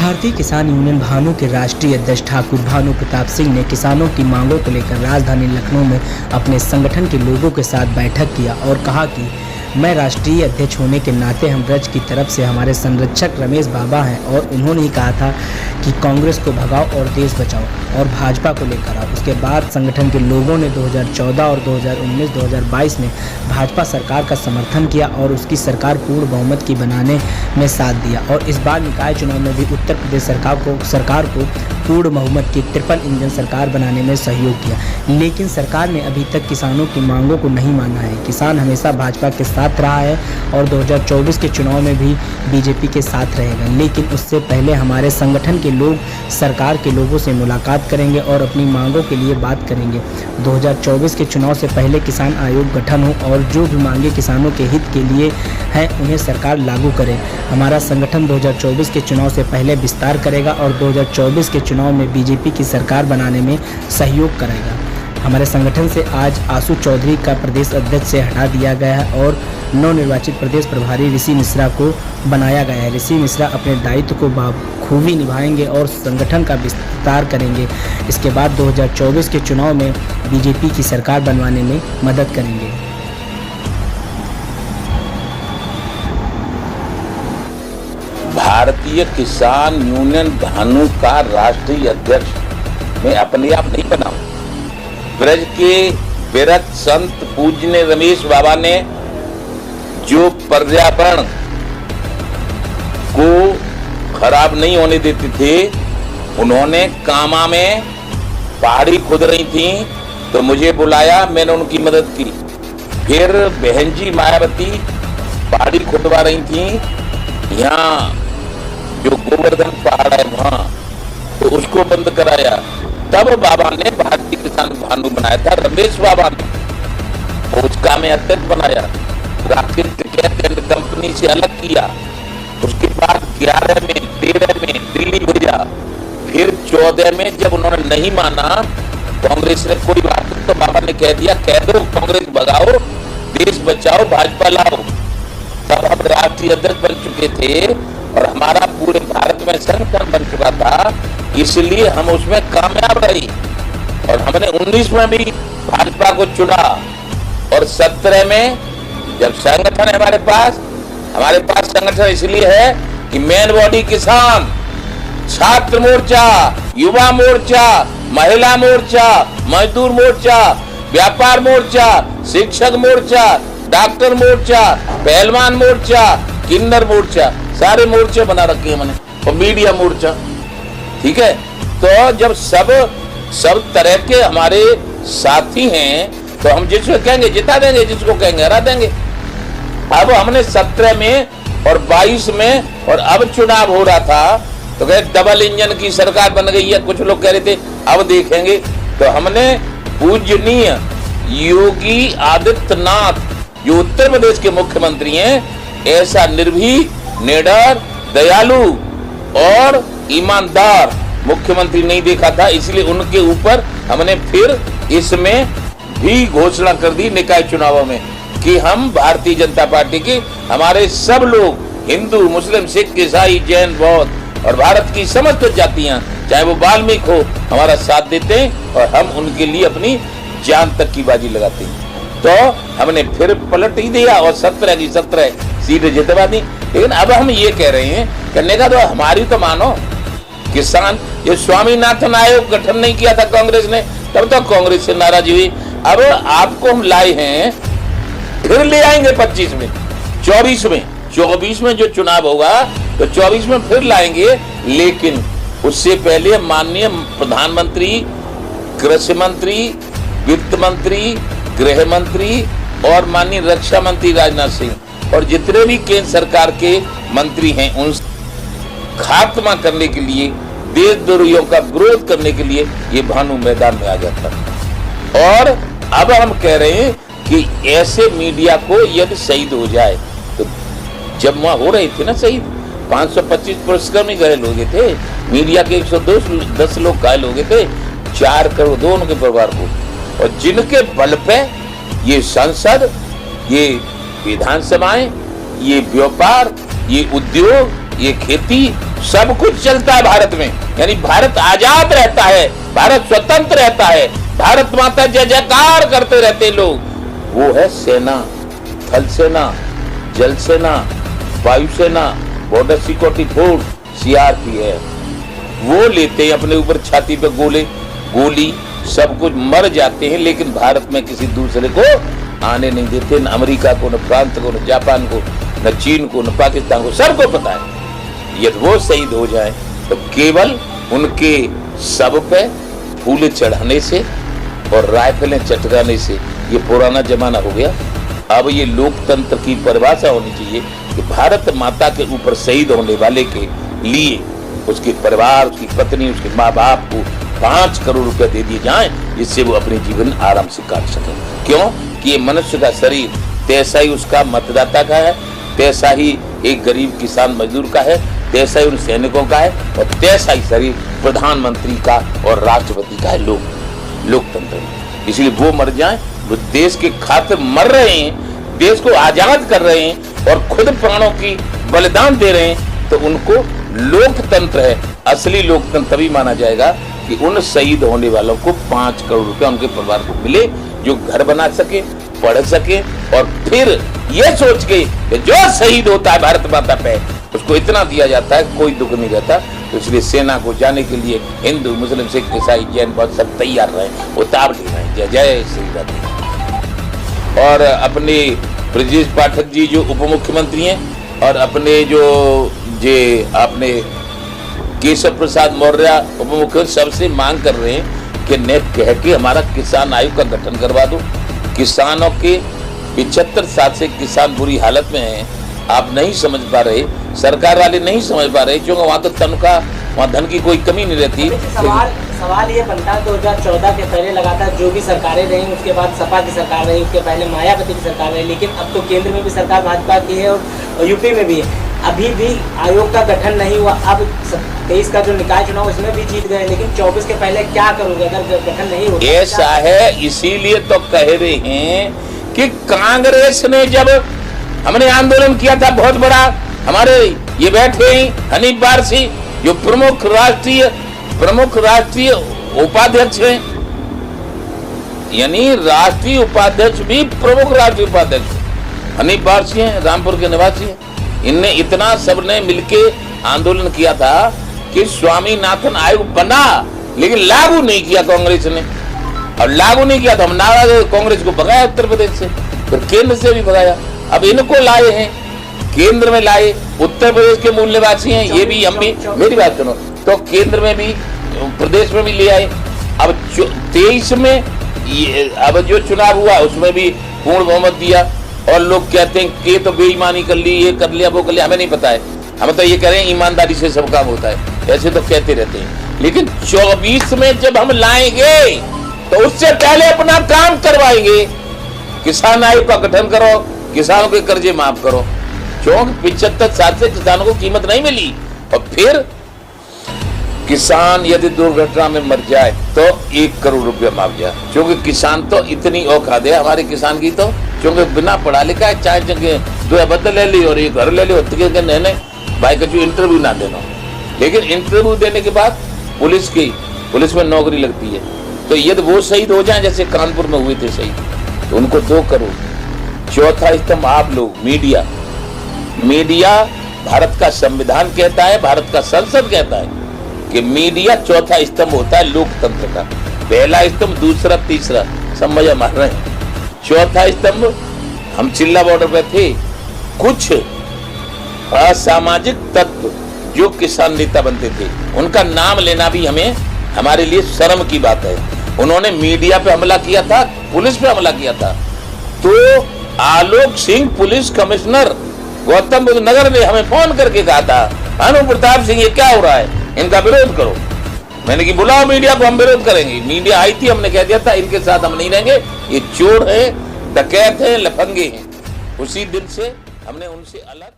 भारतीय किसान यूनियन भानु के राष्ट्रीय अध्यक्ष ठाकुर भानु प्रताप सिंह ने किसानों की मांगों को लेकर राजधानी लखनऊ में अपने संगठन के लोगों के साथ बैठक किया और कहा कि मैं राष्ट्रीय अध्यक्ष होने के नाते हम ब्रज की तरफ से हमारे संरक्षक रमेश बाबा हैं और उन्होंने ही कहा था कि कांग्रेस को भगाओ और देश बचाओ और भाजपा को लेकर आओ। उसके बाद संगठन के लोगों ने 2014 और 2019-2022 में भाजपा सरकार का समर्थन किया और उसकी सरकार पूर्ण बहुमत की बनाने में साथ दिया और इस बार निकाय चुनाव में भी उत्तर प्रदेश सरकार को पूर्ण बहुमत की 53 इंजन सरकार बनाने में सहयोग किया। लेकिन सरकार ने अभी तक किसानों की मांगों को नहीं माना है। किसान हमेशा भाजपा के साथ रहा है और 2024 के चुनाव में भी बीजेपी के साथ रहेगा, लेकिन उससे पहले हमारे संगठन के लोग सरकार के लोगों से मुलाकात करेंगे और अपनी मांगों के लिए बात करेंगे। 2024 के चुनाव से पहले किसान आयोग गठन हो और जो भी मांगे किसानों के हित के लिए हैं उन्हें सरकार लागू करे। हमारा संगठन 2024 के चुनाव से पहले विस्तार करेगा और 2024 के चुनाव में बीजेपी की सरकार बनाने में सहयोग करेगा। हमारे संगठन से आज आशु चौधरी का प्रदेश अध्यक्ष से हटा दिया गया है और नवनिर्वाचित प्रदेश प्रभारी ऋषि मिश्रा को बनाया गया है। ऋषि मिश्रा अपने दायित्व को बखूबी निभाएंगे और संगठन का विस्तार करेंगे। इसके बाद 2024 के चुनाव में बीजेपी की सरकार बनवाने में मदद करेंगे। भारतीय किसान यूनियन भानु का राष्ट्रीय अध्यक्ष मैं अपने आप नहीं बना। ब्रज के विरत संत पूज्य रमेश बाबा ने जो पर्यावरण को खराब नहीं होने देते थे, उन्होंने कामा में पहाड़ी खुद रही थी तो मुझे बुलाया, मैंने उनकी मदद की। फिर बहन जी मायावती पहाड़ी खुदवा रही थी, यहाँ जो गोवर्धन पहाड़ है वहां, तो उसको बंद कराया। तब बाबा ने भारतीय किसान भानु बनाया था, रमेश बाबा ने उसका में अध्यक्ष बनाया। राकेश टिकैत कंपनी से अलग किया। उसके बाद 11 में 13 में दिल्ली भेजा। फिर 14 में जब उन्होंने नहीं माना कांग्रेस ने कोई बात, तो बाबा ने कह दिया, कह दो कांग्रेस भगाओ, देश बचाओ, भाजपा लाओ। तब हम राष्ट्रीय अध्यक्ष बन चुके थे और हमारा पूरे भारत में संगठन बन चुका था, इसलिए हम उसमें कामयाब रही। और हमने 19 में भी भाजपा को चुना और 17 में जब संगठन है हमारे पास संगठन इसलिए है कि मेन बॉडी किसान, छात्र मोर्चा, युवा मोर्चा, महिला मोर्चा, मजदूर मोर्चा, व्यापार मोर्चा, शिक्षक मोर्चा, डॉक्टर मोर्चा, पहलवान मोर्चा, किन्नर मोर्चा, सारे मोर्चे बना रखे हैं मैंने, और मीडिया मोर्चा। ठीक है, तो जब सब तरह के हमारे साथी हैं तो हम जिसको कहेंगे जिता देंगे, जिसको कहेंगे हरा देंगे। अब हमने 17 में और 22 में और अब चुनाव हो रहा था तो कहे डबल इंजन की सरकार बन गई है, कुछ लोग कह रहे थे अब देखेंगे। तो हमने पूजनीय योगी आदित्यनाथ जो उत्तर प्रदेश के मुख्यमंत्री हैं, ऐसा निर्भीक, निडर, दयालु और ईमानदार मुख्यमंत्री नहीं देखा था, इसलिए उनके ऊपर हमने फिर इसमें भी घोषणा कर दी निकाय चुनावों में कि हम भारतीय जनता पार्टी के हमारे सब लोग हिंदू, मुस्लिम, सिख, ईसाई, जैन, बौद्ध और भारत की समस्त जातियां, चाहे वो वाल्मीकि हो, हमारा साथ देते हैं और हम उनके लिए अपनी जान तक की बाजी लगाते हैं। तो हमने फिर पलट ही दिया और 17 की 17 सीटें जितवा दी। लेकिन अब हम ये कह रहे हैं, करने का तो हमारी तो मानो किसान, ये स्वामीनाथन आयोग गठन नहीं किया था कांग्रेस ने, तब तक कांग्रेस से नाराज हुई। अब आपको हम लाए हैं, फिर ले आएंगे 25 में, 24 में जो चुनाव होगा तो 24 में फिर लाएंगे। लेकिन उससे पहले माननीय प्रधानमंत्री, कृषि मंत्री, वित्त मंत्री, गृह मंत्री और माननीय रक्षा मंत्री राजनाथ सिंह और जितने भी केंद्र सरकार के मंत्री हैं, उन खात्मा करने के लिए, देशद्रोहियों का विरोध करने के लिए ये भानु मैदान में आ जाता है। और अब हम कह रहे हैं कि ऐसे मीडिया को यदि शहीद हो जाए, तो जब वहां हो रहे थे ना शहीद, 525 पुलिसकर्मी घायल हो गए थे, मीडिया के 110 लोग घायल हो गए थे, 4 करोड़ दो उनके परिवार को, और जिनके बल पे ये संसद, ये विधानसभाएं, ये व्यापार, ये उद्योग, ये खेती सब कुछ चलता है भारत में, यानी भारत आजाद रहता है, भारत स्वतंत्र रहता है, भारत माता जय जयकार करते रहते लोग। वो है सेना, थल सेना, जल सेना, वायुसेना, बॉर्डर सिक्योरिटी फोर्स, सीआरपीएफ। वो लेते हैं अपने ऊपर छाती पे गोली, सब कुछ, मर जाते हैं, लेकिन भारत में किसी दूसरे को आने नहीं देते, न अमेरिका को, न फ्रांस को, न जापान को, न चीन को, न पाकिस्तान को, सबको पता है यदि वो शहीद हो जाए तो केवल उनके शव पे फूल चढ़ाने से और राइफलें चटकाने से ये पुराना जमाना हो गया। अब ये लोकतंत्र की परिभाषा होनी चाहिए कि भारत माता के ऊपर शहीद होने वाले के लिए उसके परिवार, उसकी पत्नी, उसके माँ बाप को 5 करोड़ रुपए दे दिए जाएं, जिससे वो अपने जीवन आराम से काट सके। क्यों कि ये मनुष्य का शरीर तैसा ही उसका मतदाता का है, तैसा ही एक गरीब किसान मजदूर का है, तैसा ही उन सैनिकों का है, और तैसा ही शरीर प्रधानमंत्री का और राष्ट्रपति का है लोकतंत्र में। इसलिए वो मर जाएं, वो देश के खातिर मर रहे हैं, देश को आजाद कर रहे हैं और खुद प्राणों की बलिदान दे रहे हैं, तो उनको लोकतंत्र है। असली लोकतंत्र तभी माना जाएगा कि उन शहीद होने वालों को 5 करोड़ रुपए उनके परिवार को मिले, जो घर बना सके, पढ़ सके, और फिर ये सोच के जो शहीद होता है भारत माता पे उसको इतना दिया जाता है, कोई दुख नहीं रहता। तो इसलिए सेना को जाने के लिए हिंदू, मुस्लिम, सिख, ईसाई, जैन बहुत सब तैयार रहे, उतार ले रहे हैं। जय जय श्री राम। और अपने ब्रजेश पाठक जी जो उप मुख्यमंत्री हैं, और अपने जो आपने केशव प्रसाद मौर्य उप मुख्यमंत्री, सबसे मांग कर रहे हैं कि ने कह के हमारा किसान आयोग का गठन करवा दो। किसानों के 75 साल से किसान बुरी हालत में हैं, आप नहीं समझ पा रहे, सरकार वाले नहीं समझ पा रहे, क्योंकि वहाँ तो तनख्वाह, वहाँ धन की कोई कमी नहीं रहती। सवाल ये बनता है 2014 के पहले लगातार जो भी सरकारें रही, उसके बाद सपा की सरकार रही, उसके पहले मायावती की सरकार रही, लेकिन अब तो केंद्र में भी सरकार भाजपा की है और यूपी में भी है, अभी भी आयोग का गठन नहीं हुआ। अब 23 का जो निकाय चुनाव उसमें भी जीत गए, लेकिन 24 के पहले क्या करोगे अगर गठन नहीं होगा? ऐसा है, इसीलिए तो कह रहे हैं कि कांग्रेस ने, जब हमने आंदोलन किया था बहुत बड़ा, हमारे ये बैठे हनीफ वारसी जो प्रमुख राष्ट्रीय उपाध्यक्ष हैं, यानी राष्ट्रीय उपाध्यक्ष भी प्रमुख राष्ट्रीय उपाध्यक्ष हनीफ वारसी हैं, रामपुर के निवासी हैं। इनने इतना सबने मिलके आंदोलन किया था कि स्वामीनाथन आयोग बना, लेकिन लागू नहीं किया कांग्रेस ने, और लागू नहीं किया तो हम नाराज कांग्रेस को भगाया उत्तर प्रदेश से, फिर केंद्र से भी भगाया। अब इनको लाए हैं, केंद्र में लाए, उत्तर प्रदेश के मूल निवासी हैं ये भी, हम भी, मेरी बात सुनो, तो केंद्र में भी प्रदेश में भी ले आए। अब 23 में अब जो चुनाव हुआ उसमें भी पूर्ण बहुमत दिया, और लोग कहते हैं कि तो बेईमानी कर ली, ये कर लिया, वो कर लिया, हमें नहीं पता है, हम तो ये कह रहे हैं ईमानदारी से सब काम होता है, ऐसे तो कहते रहते हैं। लेकिन 24 में जब हम लाएंगे तो उससे पहले अपना काम करवाएंगे, किसान आयोग का गठन करो, किसानों के कर्जे माफ करो, क्योंकि 75 साल से किसानों को कीमत नहीं मिली। और फिर किसान यदि दुर्घटना में मर जाए तो 1 करोड़ रुपया मुआवजा, क्योंकि किसान तो इतनी औकात है हमारे किसान की, तो क्योंकि बिना पढ़ा लिखा है, चाहे जगह 2 बदल ले ली और 1 घर ले ली, नहने भाई का जो इंटरव्यू ना देना, लेकिन इंटरव्यू देने के बाद पुलिस में नौकरी लगती है। तो यदि वो शहीद हो जाए जैसे कानपुर में हुए थे शहीद, तो उनको 2 करोड़। चौथा स्तंभ आप लोग, मीडिया भारत का संविधान कहता है, भारत का संसद कहता है कि मीडिया चौथा स्तंभ होता है लोकतंत्र का। पहला स्तंभ, दूसरा, तीसरा, सब मजा मार रहे हैं। चौथा स्तंभ, हम चिल्ला बॉर्डर पे थे, कुछ असामाजिक तत्व जो किसान नेता बनते थे, उनका नाम लेना भी हमारे लिए शर्म की बात है। उन्होंने मीडिया पे हमला किया था, पुलिस पे हमला किया था, तो आलोक सिंह पुलिस कमिश्नर गौतम बुद्ध नगर ने हमें फोन करके कहा था, अनु प्रताप सिंह ये क्या हो रहा है, इनका विरोध करो। मैंने कि बुलाओ मीडिया को, हम विरोध करेंगे। मीडिया आई थी, हमने कह दिया था इनके साथ हम नहीं रहेंगे, ये चोर है, डकैत है, लफंगे हैं। उसी दिन से हमने उनसे अलग